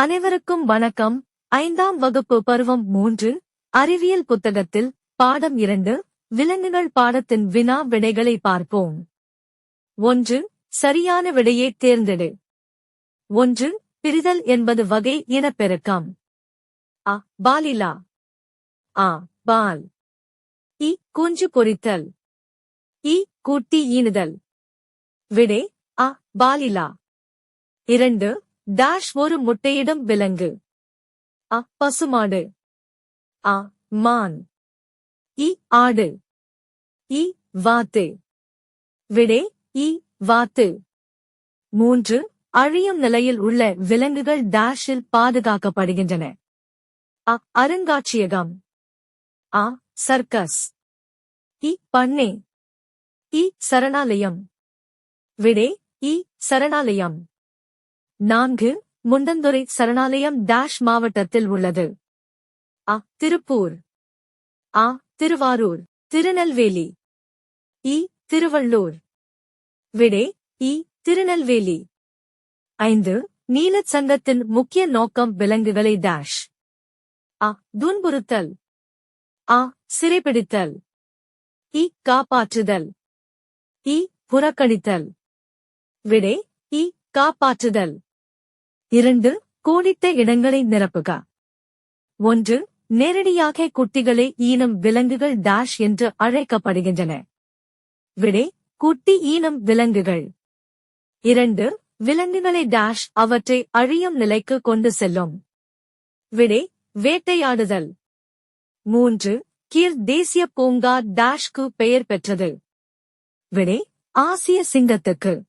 அனைவருக்கும் வணக்கம். 5ஆம் வகுப்பு பருவம் 3 அறிவியல் புத்தகத்தில் பாடம் 2 விலங்குகள் பாடத்தின் வினா விடைகளை பார்ப்போம். 1. சரியான விடையை தேர்ந்தெடு. 1. பிரிதல் என்பது வகை இனப்பெருக்கம். அ. பாலிலா. ஆ. பால். இ. குஞ்சு பொரித்தல். இ. குட்டி ஈனுதல். விடை அ. பாலிலா. 2. டாஷ் ஒரு முட்டையிடும் விலங்கு. அ. பசுமாடு. ஆ. மான். இ. ஆடு. இ. வாத்து. விடை இ. வாத்து. 3. அழியும் நிலையில் உள்ள விலங்குகள் டாஷில் பாதுகாக்கப்படுகின்றன. அ. அருங்காட்சியகம். ஆ. சர்க்கஸ். இ. பண்ணை. இ. சரணாலயம். விடை இ. சரணாலயம். 4. முண்டந்துறை சரணாலயம் டாஷ் மாவட்டத்தில் உள்ளது. அ. திருப்பூர். ஆ. திருவாரூர். திருநெல்வேலி. இ. திருவள்ளூர். விடை இ. திருநெல்வேலி. 5. நீலச் சங்கத்தின் முக்கிய நோக்கம் விலங்குகளை டாஷ். அ. துன்புறுத்தல். ஆ. சிறைபிடித்தல். இ. காப்பாற்றுதல். இ. புறக்கணித்தல். விடை இ. காப்பாற்றுதல். 2. கோடிட்ட இடங்களை நிரப்புக. 1. நேரடியாக குட்டிகளை ஈனும் விலங்குகள் டாஷ் என்று அழைக்கப்படுகின்றன. விடை குட்டி ஈனும் விலங்குகள். 2. விலங்குகளை டாஷ் அவற்றை அழியும் நிலைக்கு கொண்டு செல்லும். விடை வேட்டையாடுதல். 3. கீர் தேசிய பூங்கா டாஷ்க்கு பெயர் பெற்றது. விடை ஆசிய சிங்கத்துக்கு.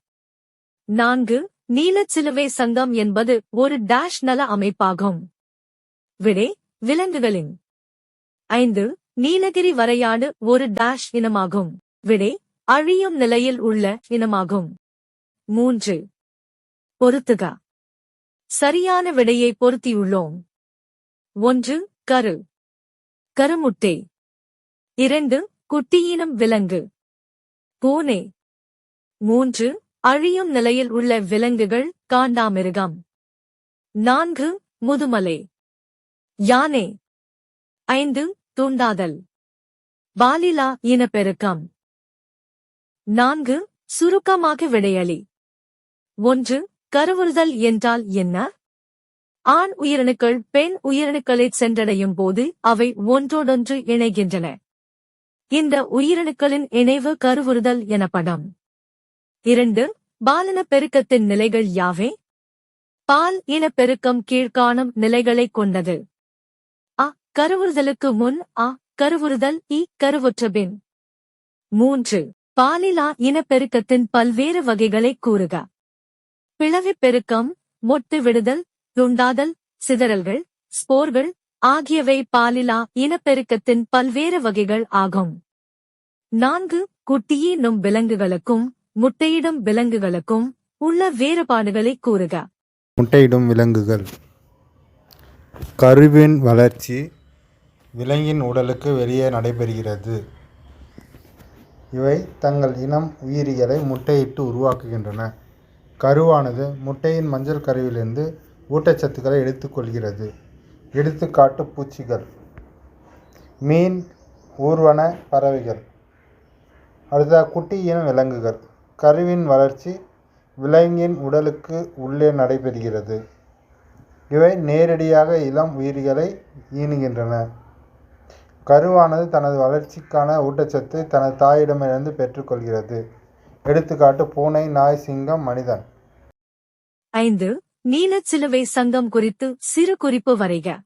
4. நீலச்சிலுவை சங்கம் என்பது ஒரு டாஷ் நல அமைப்பாகும். விடை விலங்குகளின். 5. நீலகிரி வரையாடு ஒரு டாஷ் இனமாகும். விடை அழியும் நிலையில் உள்ள இனமாகும். 3. பொருத்துக. சரியான விடையை பொருத்தியுள்ளோம். 1. கரு. கருமுட்டை. 2. குட்டியினம் விலங்கு. பூனை. 3. அழியும் நிலையில் உள்ள விலங்குகள் காண்டாமிருகம். 4. முதுமலை. யானை. 5. தூண்டாதல். பாலிலா இனப்பெருக்கம். 4. சுருக்கமாக விடையளி. 1. கருவுறுதல் என்றால் என்ன? ஆண் உயிரணுக்கள் பெண் உயிரணுக்களைச் சென்றடையும் போது அவை ஒன்றோடொன்று இணைகின்றன. இந்த உயிரணுக்களின் இணைவு கருவுறுதல் எனப்படும். 2. பாலினப் பெருக்கத்தின் நிலைகள் யாவை? பால் இனப்பெருக்கம் கீழ்காணும் நிலைகளைக் கொண்டது. அ. கருவுறுதலுக்கு முன். அ. கருவுறுதல். இ. கருவுற்றபின். 3. பாலிலா இனப்பெருக்கத்தின் பல்வேறு வகைகளைக் கூறுக. பிளவிப் பெருக்கம், மொட்டு விடுதல், துண்டாதல், சிதறல்கள், ஸ்போர்கள் ஆகியவை பாலிலா இனப்பெருக்கத்தின் பல்வேறு வகைகள் ஆகும். 4. குட்டியீனும் விலங்குகளுக்கும் முட்டையிடும் விலங்குகளுக்கும் உள்ள வேறுபாடுகளை கூறுக. முட்டையிடும் விலங்குகள். கருவின் வளர்ச்சி விலங்கின் உடலுக்கு வெளியே நடைபெறுகிறது. இவை தங்கள் இனம் உயிரிகளை முட்டையிட்டு உருவாக்குகின்றன. கருவானது முட்டையின் மஞ்சள் கருவிலிருந்து ஊட்டச்சத்துக்களை எடுத்துக்கொள்கிறது. எடுத்துக்காட்டு பூச்சிகள், மீன், ஊர்வன பறவைகள். அடுத்த குட்டியின விலங்குகள். கருவின் வளர்ச்சி விலங்கின் உடலுக்கு உள்ளே நடைபெறுகிறது. இவை நேரடியாக இளம் உயிரிகளை ஈனுகின்றன. கருவானது தனது வளர்ச்சிக்கான ஊட்டச்சத்து தனது தாயிடமிருந்து பெற்றுக்கொள்கிறது. எடுத்துக்காட்டு பூனை, நாய், சிங்கம், மனிதன். 5. நீலச்சிலுவை சங்கம் குறித்து சிறு குறிப்பு வரைக.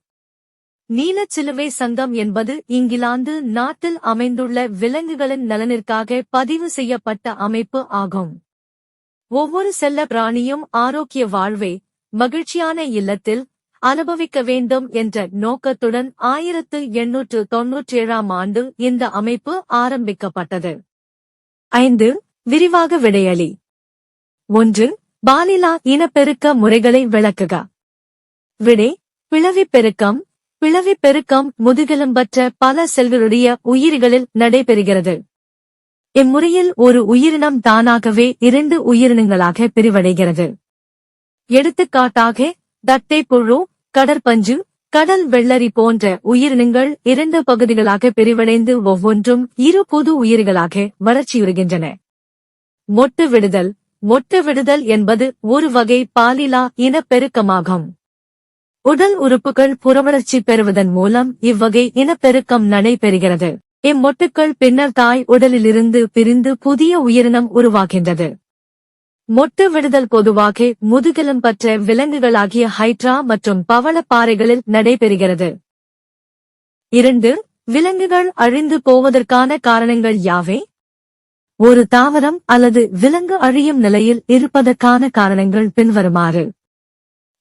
நீலச்சிலுவை சங்கம் என்பது இங்கிலாந்து நாட்டில் அமைந்துள்ள விலங்குகளின் நலனிற்காக பதிவு செய்யப்பட்ட அமைப்பு ஆகும். ஒவ்வொரு செல்ல பிராணியும் ஆரோக்கிய வாழ்வை மகிழ்ச்சியான இல்லத்தில் அனுபவிக்க வேண்டும் என்ற நோக்கத்துடன் 1897ஆம் ஆண்டு இந்த அமைப்பு ஆரம்பிக்கப்பட்டது. 5. விரிவாக விடையளி. 1. பாலிலா இனப்பெருக்க முறைகளை விளக்குக. விடை பிளவிப் பெருக்கம். பிளவிப் பெருக்கம் முதுகெலும்பற்ற பல செல்களுடைய உயிரிகளில் நடைபெறுகிறது. இம்முறையில் ஒரு உயிரினம் தானாகவே 2 உயிரினங்களாக பிரிவடைகிறது. எடுத்துக்காட்டாக தட்டைப்புழு, கடற்பஞ்சு, கடல் வெள்ளரி போன்ற உயிரினங்கள் 2 பகுதிகளாக பிரிவடைந்து ஒவ்வொன்றும் 2 புது உயிர்களாக வளர்ச்சியுறுகின்றன. மொட்டு விடுதல். மொட்டு விடுதல் என்பது ஒரு வகை பாலிலா இனப்பெருக்கமாகும். உடல் உறுப்புகள் புறவளர்ச்சி பெறுவதன் மூலம் இவ்வகை இனப்பெருக்கம் நடைபெறுகிறது. இம்மொட்டுக்கள் பின்னர் தாய் உடலிலிருந்து பிரிந்து புதிய உயிரினம் உருவாகின்றது. மொட்டு விடுதல் பொதுவாக முதுகெலும்பற்ற விலங்குகளாகிய ஹைட்ரா மற்றும் பவளப்பாறைகளில் நடைபெறுகிறது. 2. விலங்குகள் அழிந்து போவதற்கான காரணங்கள் யாவை? ஒரு தாவரம் அல்லது விலங்கு அழியும் நிலையில் இருப்பதற்கான காரணங்கள் பின்வருமாறு.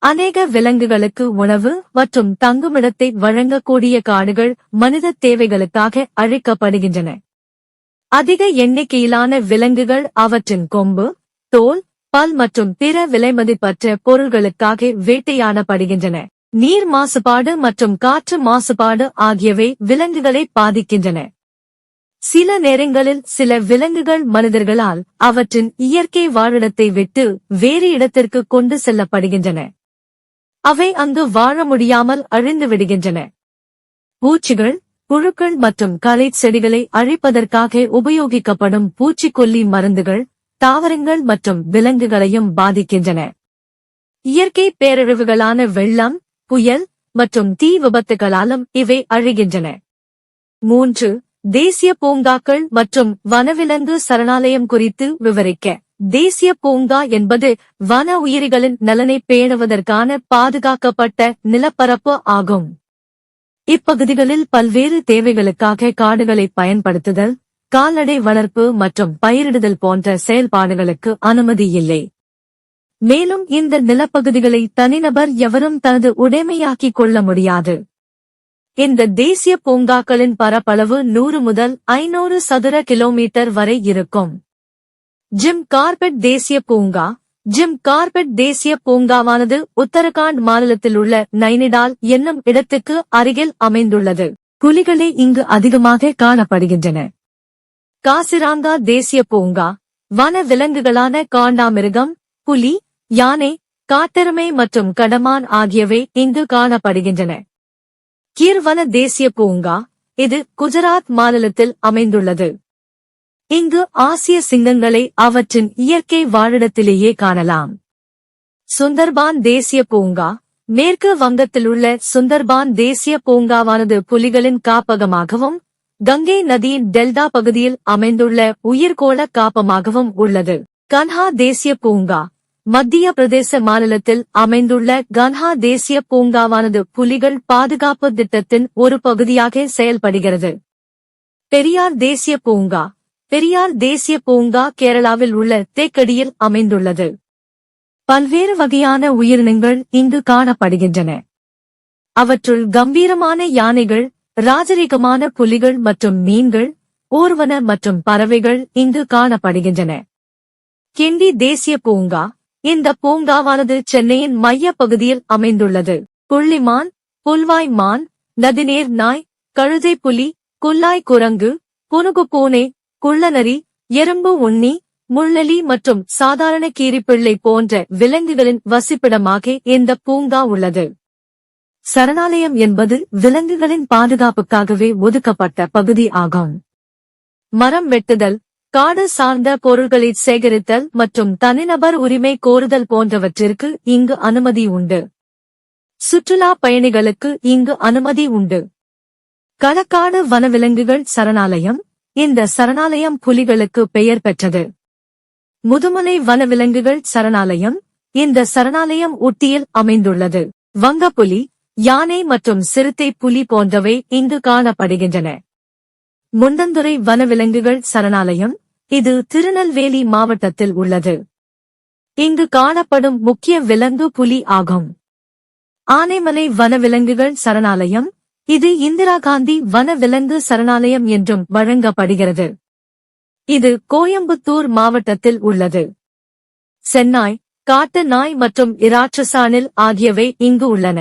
அநேக விலங்குகளுக்கு உணவு மற்றும் தங்குமிடத்தை வழங்கக்கூடிய காடுகள் மனித தேவைகளுக்காக அழிக்கப்படுகின்றன. அதிக எண்ணிக்கையிலான விலங்குகள் அவற்றின் கொம்பு, தோல், பல் மற்றும் பிற விலைமதிப்பற்ற பொருள்களுக்காக வேட்டையாடப்படுகின்றன. நீர் மாசுபாடு மற்றும் காற்று மாசுபாடு ஆகியவை விலங்குகளை பாதிக்கின்றன. சில நேரங்களில் சில விலங்குகள் மனிதர்களால் அவற்றின் இயற்கை வாழிடத்தை விட்டு வேறு இடத்திற்கு கொண்டு செல்லப்படுகின்றன. அவை அங்கு வாழ முடியாமல் அழிந்து விடுகின்றன. பூச்சிகள், புழுக்கள் மற்றும் களை செடிகளை அழிப்பதற்காக உபயோகிக்கப்படும் பூச்சிக்கொல்லி மருந்துகள் தாவரங்கள் மற்றும் விலங்குகளையும் பாதிக்கின்றன. இயற்கை பேரழிவுகளான வெள்ளம், புயல் மற்றும் தீ விபத்துகளாலும் இவை அழிகின்றன. 3. தேசிய பூங்காக்கள் மற்றும் வனவிலங்கு சரணாலயம் குறித்து விவரிக்க. தேசிய பூங்கா என்பது வன உயிரிகளின் நலனை பேணுவதற்கான பாதுகாக்கப்பட்ட நிலப்பரப்பு ஆகும். இப்பகுதிகளில் பல்வேறு தேவைகளுக்காக காடுகளை பயன்படுத்துதல், கால்நடை வளர்ப்பு மற்றும் பயிரிடுதல் போன்ற செயல்பாடுகளுக்கு அனுமதி இல்லை. மேலும் இந்த நிலப்பகுதிகளை தனிநபர் எவரும் தனது உடைமையாக்கிக் கொள்ள முடியாது. இந்த தேசிய பூங்காக்களின் பரப்பளவு 100 முதல் 500 சதுர கிலோமீட்டர் வரை இருக்கும். ஜிம் கார்பெட் தேசிய பூங்கா. ஜிம் கார்பெட் தேசிய பூங்காவானது உத்தரகாண்ட் மாநிலத்தில் உள்ள நைனிடால் என்னும் இடத்துக்கு அருகில் அமைந்துள்ளது. புலிகளே இங்கு அதிகமாக காணப்படுகின்றன. காசிராங்கா தேசிய பூங்கா. வன விலங்குகளான காண்டாமிருகம், புலி, யானை, காட்டெருமை மற்றும் கடமான் ஆகியவை இங்கு காணப்படுகின்றன. கீர் வன தேசிய பூங்கா. இது குஜராத் மாநிலத்தில் அமைந்துள்ளது. இங்கு ஆசிய சிங்கங்களை அவற்றின் இயற்கை வாழிடத்திலேயே காணலாம். சுந்தர்பான் தேசிய பூங்கா. மேற்கு வங்கத்திலுள்ள சுந்தர்பான் தேசிய பூங்காவானது புலிகளின் காப்பகமாகவும் கங்கை நதியின் டெல்டா பகுதியில் அமைந்துள்ள உயிர்கோள காப்பமாகவும் உள்ளது. கன்ஹா தேசிய பூங்கா. மத்திய பிரதேச மாநிலத்தில் அமைந்துள்ள கன்ஹா தேசிய பூங்காவானது புலிகள் பாதுகாப்பு திட்டத்தின் ஒரு பகுதியாக செயல்படுகிறது. பெரியார் தேசிய பூங்கா. பெரியார் தேசிய பூங்கா கேரளாவில் உள்ள தேக்கடியில் அமைந்துள்ளது. பல்வேறு வகையான உயிரினங்கள் இங்கு காணப்படுகின்றன. அவற்றுள் கம்பீரமான யானைகள், ராஜரீகமான புலிகள் மற்றும் மீன்கள், ஊர்வன மற்றும் பறவைகள் இங்கு காணப்படுகின்றன. கிண்டி தேசிய பூங்கா. இந்த பூங்காவானது சென்னையின் மைய பகுதியில் அமைந்துள்ளது. புள்ளிமான், புல்வாய் மான், நதிநீர் நாய், கழுதை புலி, குல்லாய் குரங்கு, புனுகு பூனை, குள்ளநரி, எறும்பு உண்ணி, முள்ளெலி மற்றும் சாதாரண கீரிப்பிள்ளை போன்ற விலங்குகளின் வசிப்பிடமாக இந்த பூங்கா உள்ளது. சரணாலயம் என்பது விலங்குகளின் பாதுகாப்புக்காகவே ஒதுக்கப்பட்ட பகுதி ஆகும். மரம் வெட்டுதல், காடு சார்ந்த பொருட்களை சேகரித்தல் மற்றும் தனிநபர் உரிமை கோருதல் போன்றவற்றிற்கு இங்கு அனுமதி உண்டு. சுற்றுலா பயணிகளுக்கு இங்கு அனுமதி உண்டு. களக்காடு வனவிலங்குகள் சரணாலயம். இந்த சரணாலயம் புலிகளுக்கு பெயர் பெற்றது. முதுமலை வனவிலங்குகள் சரணாலயம். இந்த சரணாலயம் ஊட்டியில் அமைந்துள்ளது. வங்கப்புலி, யானை மற்றும் சிறுத்தை புலி போன்றவை இங்கு காணப்படுகின்றன. முண்டந்துறை வனவிலங்குகள் சரணாலயம். இது திருநெல்வேலி மாவட்டத்தில் உள்ளது. இங்கு காணப்படும் முக்கிய விலங்கு புலி ஆகும். ஆனைமலை வனவிலங்குகள் சரணாலயம். இது இந்திரா காந்தி வனவிலங்கு சரணாலயம் என்றும் வழங்கப்படுகிறது. இது கோயம்புத்தூர் மாவட்டத்தில் உள்ளது. சென்னாய், காட்டு நாய் மற்றும் இராட்சசானில் ஆகியவை இங்கு உள்ளன.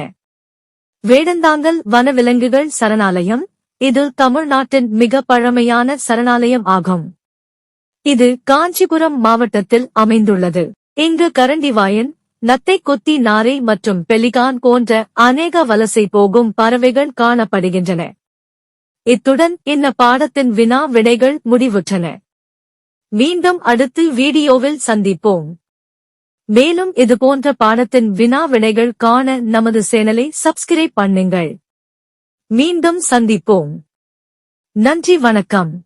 வேடந்தாங்கல் வனவிலங்குகள் சரணாலயம். இது தமிழ்நாட்டின் மிக பழமையான சரணாலயம் ஆகும். இது காஞ்சிபுரம் மாவட்டத்தில் அமைந்துள்ளது. இங்கு கரண்டிவாயன், நத்தை கொத்தி நாரை மற்றும் பெலிகான் போன்ற அநேக வலசை போகும் பறவைகள் காணப்படுகின்றன. இத்துடன் இந்த பாடத்தின் வினா விடைகள் முடிவுற்றன. மீண்டும் அடுத்த வீடியோவில் சந்திப்போம். மேலும் இதுபோன்ற பாடத்தின் வினா விடைகள் காண நமது சேனலை சப்ஸ்கிரைப் பண்ணுங்கள். மீண்டும் சந்திப்போம். நன்றி, வணக்கம்.